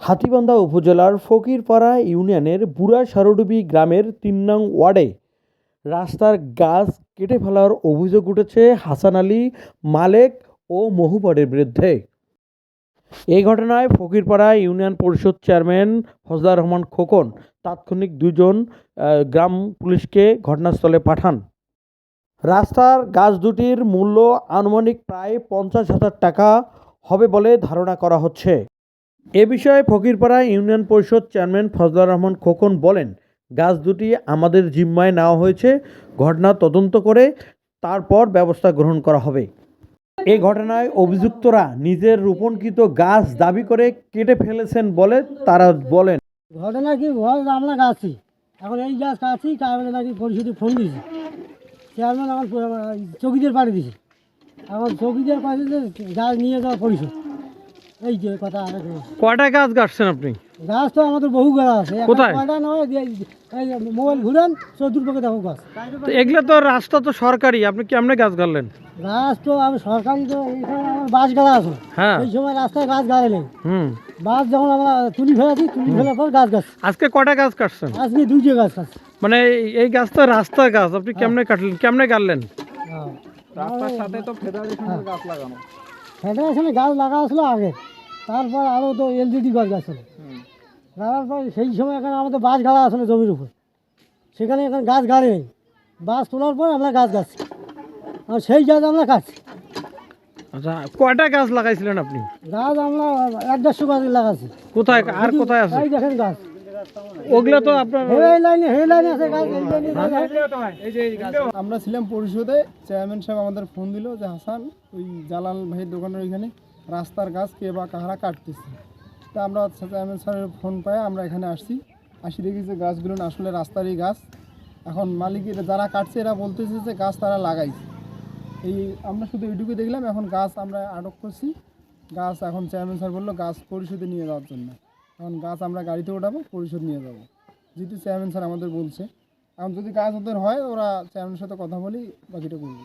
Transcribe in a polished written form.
হাতীবান্ধা উপজেলার ফকিরপাড়া ইউনিয়নের বুড়া সারডুবি গ্রামের ৩ নং ওয়ার্ডে রাস্তার গাছ কেটে ফেলার অভিযোগ উঠেছে হাসান আলী মালেক ও মহুবরের বিরুদ্ধে। এই ঘটনায় ফকিরপাড়া ইউনিয়ন পরিষদ চেয়ারম্যান ফজলার রহমান খোকন তাৎক্ষণিক দুজন গ্রাম পুলিশকে ঘটনাস্থলে পাঠান। রাস্তার গাছ দুটির মূল্য আনুমানিক প্রায় 50,000 টাকা হবে বলে ধারণা করা হচ্ছে। এ বিষয়ে ফকিরপাড়া ইউনিয়ন পরিষদ চেয়ারম্যান ফজলার রহমান খোকন বলেন, গাছ দুটি আমাদের জিম্মায় নেওয়া হয়েছে, ঘটনা তদন্ত করে তারপর ব্যবস্থা গ্রহণ করা হবে। এই ঘটনায় অভিযুক্তরা নিজের রোপণকৃত গাছ দাবি করে কেটে ফেলেছেন বলে তারা বলেন। ঘটনা কি আমরা গাছি এখন এই গাছ কাছি তারপরে নাকি পরিষদে ফোন দিয়েছি, চেয়ারম্যান আমার চৌকিদের পাড়ে দিয়েছে, এখন চৌকিদের পাশে গাছ নিয়ে যাওয়া পরিষদ। এই যে কথা কয়টা গাছ কাটছেন আপনি? গাছ তো আমাদের বহু গাছ আছে, কোথায়? কয়টা নয়, মোবাইল ঘুরেন চতুর্পক্ষে দেখো গাছ। এগুলো তো রাস্তা তো সরকারি, আপনি কেমনে গাছ গাড়লেন? গাছ তো আমি সরকারি, তো এখানে আমার বাস গাড়া আছে, এই সময় রাস্তায় গাছ গাড়ে নেই। বাস যখন আমরা তুলি ফেলেছি, তুলি ফেলার পর গাছ গাছ। আজকে কয়টা গাছ কাটছেন? আজকে 2টা গাছ কাটছে। মানে এই গাছ তো রাস্তার গাছ, আপনি কেমনে কাটলেন, কেমনে গাড়লেন? রাস্তার সাথে তো ফেডারেশনের গাছ লাগানো, ফেডারেশনের গাছ লাগা আসলো আগে, তারপর আরও তো এলজিডি গাছ গাছছিল লাগার পর সেই সময় এখানে আমাদের বাস গাড়া আসলে জমির উপর, সেখানে এখন গাছ গাড়ে নেই, বাস তোলার পর আমরা গাছ গাছছি, আর সেই গাছ আমরা কাটছি। আচ্ছা, কয়টা গাছ লাগাইছিলেন আপনি? গাছ আমরা 150 গাছ লাগাচ্ছি। কোথায় আর কোথায় আছে? এই দেখেন গাছ, ওগুলো তো আপনার এই লাইনে আছে গাছ। আমরা ছিলাম পরিষদে, চেয়ারম্যান সাহেব আমাদের ফোন দিল যে হাসান, ওই জালাল ভাইয়ের দোকানের ওইখানে রাস্তার গাছ কে বা কাহারা কাটতেছে। তা আমরা চেয়ারম্যান স্যারের ফোন পাই আমরা এখানে আসি দেখি যে গাছগুলো আসলে রাস্তারই গাছ। এখন মালিকের যারা কাটছে এরা বলতেছে যে গাছ তারা লাগাইছে, এই আমরা শুধু এইটুকু দেখলাম। এখন গাছ আমরা আটক করছি, গাছ এখন চেয়ারম্যান স্যার বললো গাছ পরিষদে নিয়ে যাওয়ার জন্য। এখন গাছ আমরা গাড়িতে ওঠাবো, পরিশোধ নিয়ে যাবো, যেহেতু চেয়ারম্যান স্যার আমাদের বলছে। এখন যদি গাছ ওদের হয়, ওরা চেয়ারম্যানের সাথে কথা বলি বাকিটা করবো।